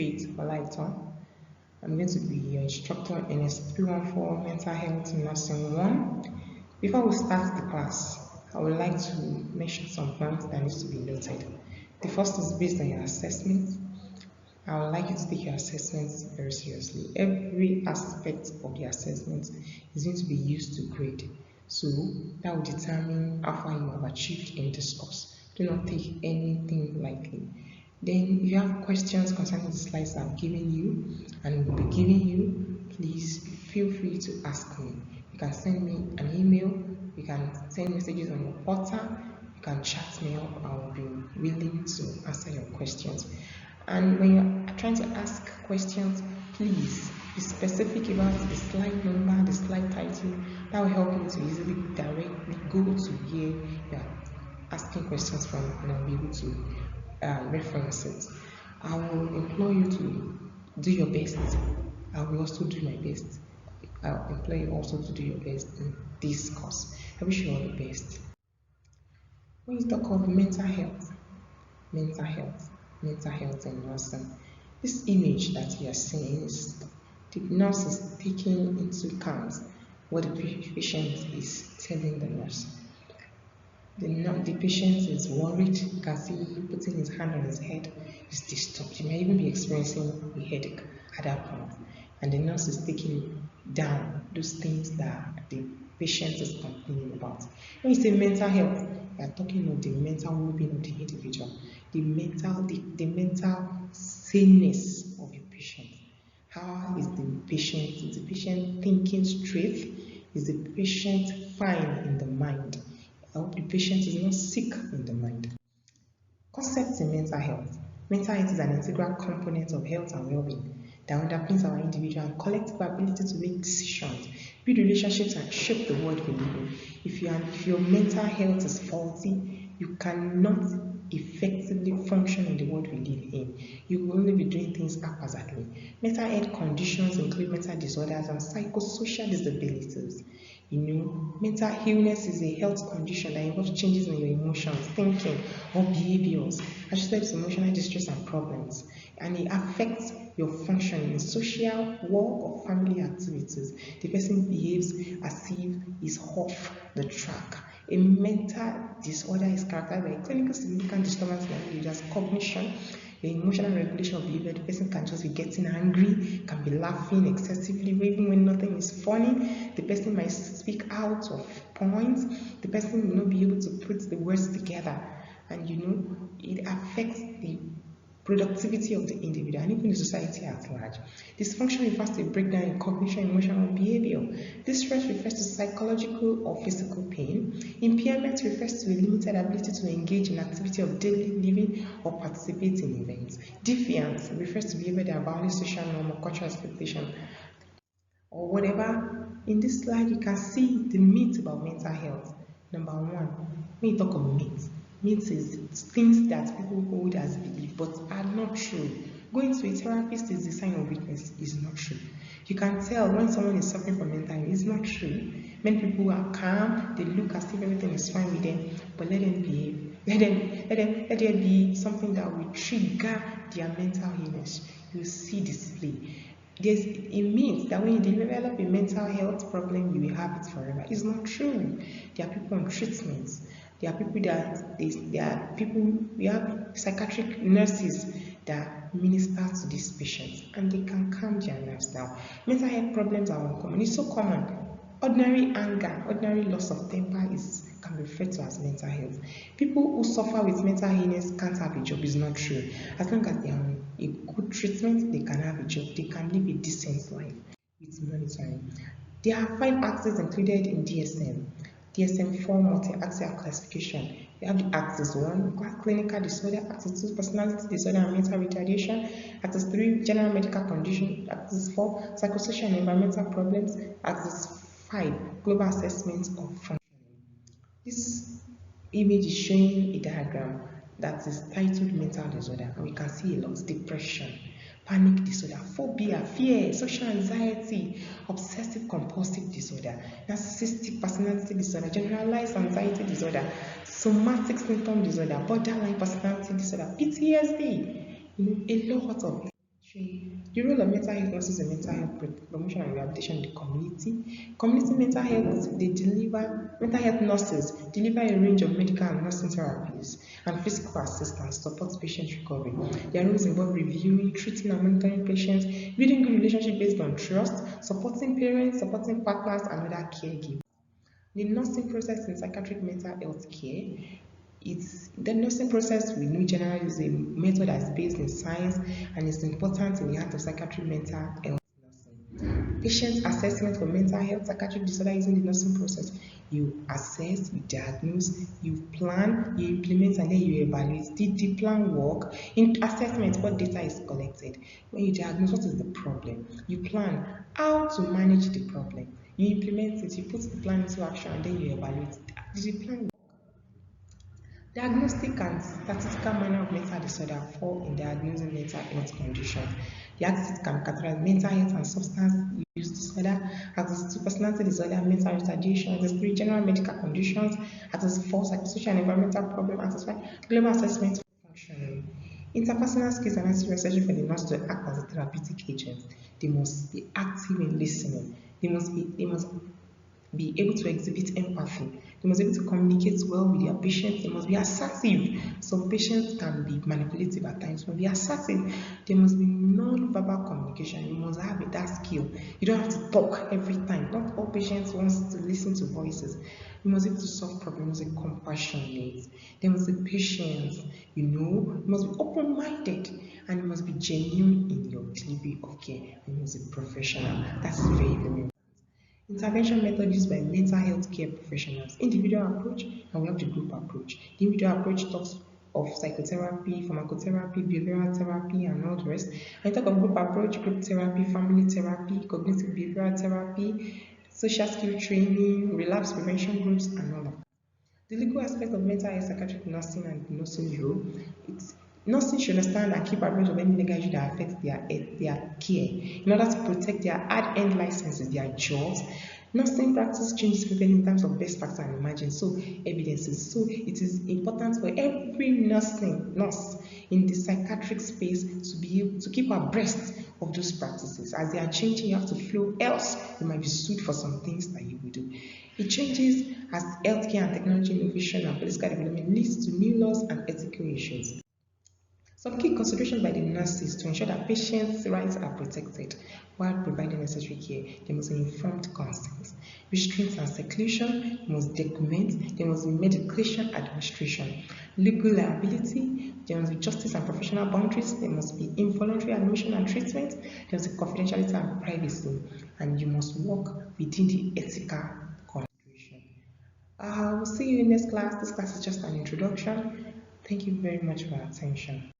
Faith Olaito. I'm going to be your instructor in NSC 314 Mental Health Nursing 1. Before we start the class, I would like to mention some points that needs to be noted. The first is based on your assessment. I would like you to take your assessments very seriously. Every aspect of the assessment is going to be used to grade. So that will determine how far you have achieved in this course. Do not take anything lightly. Then if you have questions concerning the slides I've given you and will be giving you, please feel free to ask me. You can send me an email, you can send messages on your portal, you can chat me up. I will be willing to answer your questions. And when you're trying to ask questions, please be specific about the slide number, the slide title. That will help you to easily directly go to where you're asking questions from, and I'll be able to reference it. I will implore you to do your best. I will also do my best. I'll implore you also to do your best in this course. I wish you all the best. When you talk of mental health in nursing, this image that you are seeing is the nurse is taking into account what the patient is telling the nurse. The patient is worried. You can see him putting his hand on his head. He's disturbed. He may even be experiencing a headache at that point. And the nurse is taking down those things that the patient is complaining about. When you say mental health, you are talking of the mental well-being of the individual, the mental saneness of your patient. How is the patient? Is the patient thinking straight? Is the patient fine in the mind? I hope the patient is not sick in the mind. Concepts in mental health. Mental health is an integral component of health and well-being that underpins our individual and collective ability to make decisions, build relationships, and shape the world we live in. If your mental health is faulty, you cannot effectively function in the world we live in. You will only be doing things haphazardly. Mental health conditions include mental disorders and psychosocial disabilities. Mental illness is a health condition that involves changes in your emotions, thinking, or behaviors, as emotional distress and problems, and it affects your function in social, work, or family activities. The person behaves as if he's off the track. A mental disorder is characterized by a clinical significant disturbance in the individual's cognition, the emotional regulation of behavior. The person can just be getting angry, can be laughing excessively, even when nothing is funny. The person might speak out of points. The person will not be able to put the words together. And it affects the productivity of the individual and even the society at large. Dysfunction refers to a breakdown in cognition, emotion, or behavior. Distress refers to psychological or physical pain. Impairment refers to a limited ability to engage in activity of daily living or participate in events. Defiance refers to behavior that violates social norm or cultural expectation or whatever. In this slide, you can see the myth about mental health. Number one, when you talk of myth is things that people hold as belief but are not true. Going to a therapist is a sign of weakness, is not true. You can tell when someone is suffering from mental health, it's not true. Many people are calm, they look as if everything is fine with them, but let them behave. Let there be something that will trigger their mental illness. You see display. There's a myth that when you develop a mental health problem, you will have it forever. It's not true. There are people on treatments. There are people we have psychiatric nurses that minister to these patients and they can calm their nerves down. Mental health problems are uncommon. It's so common. Ordinary anger, ordinary loss of temper can be referred to as mental health. People who suffer with mental illness can't have a job. Is not true. As long as they are on a good treatment, they can have a job. They can live a decent life with monitoring. There are 5 axes included in DSM. DSM-4 multi-axial classification. We have the axis 1, clinical disorder, axis 2, personality disorder and mental retardation, axis 3, general medical condition, axis 4, psychosocial and environmental problems, axis 5, global assessment of functioning. This image is showing a diagram that is titled mental disorder, and we can see a lot: depression, panic disorder, phobia, fear, social anxiety, obsessive compulsive disorder, narcissistic personality disorder, generalized anxiety disorder, somatic symptom disorder, borderline personality disorder, PTSD. A lot of The role of mental health nurses in mental health promotion and rehabilitation in the community. Community mental health nurses deliver a range of medical and nursing therapies and physical assistance support patient recovery. Their roles involve reviewing, treating and monitoring patients, building good relationship based on trust, supporting parents, supporting partners and other caregivers. The nursing process in psychiatric mental health care, it's the nursing process we know generally is a method that's based in science and is important in the art of psychiatric mental health nursing. Patient assessment for mental health psychiatric disorder using the nursing process. You assess, you diagnose, you plan, you implement, and then you evaluate. Did the plan work? In assessment, what data is collected? When you diagnose, what is the problem? You plan how to manage the problem. You implement it, you put the plan into action, and then you evaluate. Did the plan work? Diagnostic and statistical manner of mental disorder fall in diagnosing mental health conditions. The axis can categorize mental health and substance use disorder, axis 2 personality disorder, mental retardation, axis 3 general medical conditions, axis 4 psychosocial and environmental problem, axis 5 global assessment for functioning. Interpersonal skills are necessary especially for the nurse to act as a therapeutic agent. They must be active in listening. They must be able to exhibit empathy. They must be able to communicate well with their patients. They must be assertive. Some patients can be manipulative at times. They must be assertive. There must be non-verbal communication. You must have that skill. You don't have to talk every time. Not all patients want to listen to voices. You must be able to solve problems with compassionate. There must be patience. You must be open-minded. And you must be genuine in your delivery of care. And you must be professional. That's very, very important. Intervention method used by mental health care professionals. Individual approach, and we have the group approach. The individual approach talks of psychotherapy, pharmacotherapy, behavioral therapy, and all the rest. And talk of group approach, group therapy, family therapy, cognitive behavioral therapy, social skill training, relapse prevention groups, and all of that. The legal aspect of mental health psychiatric nursing and nursing role, it's nursing should understand and keep abreast of any legal issue that affects their care in order to protect their hard-earned licenses, their jobs. Nursing practice changes frequently in terms of best practice and emergence, so evidences. So it is important for every nurse in the psychiatric space to be able to keep abreast of those practices. As they are changing, you have to flow, else you might be sued for some things that you will do. It changes as healthcare and technology innovation and political development leads to new laws and ethical issues. Some key considerations by the nurses to ensure that patients' rights are protected while providing necessary care. There must be informed consent, restraint and seclusion, they must document, there must be medication administration, legal liability, there must be justice and professional boundaries, there must be involuntary admission and treatment, there must be confidentiality and privacy, and you must work within the ethical consideration. We'll see you in next class. This class is just an introduction. Thank you very much for your attention.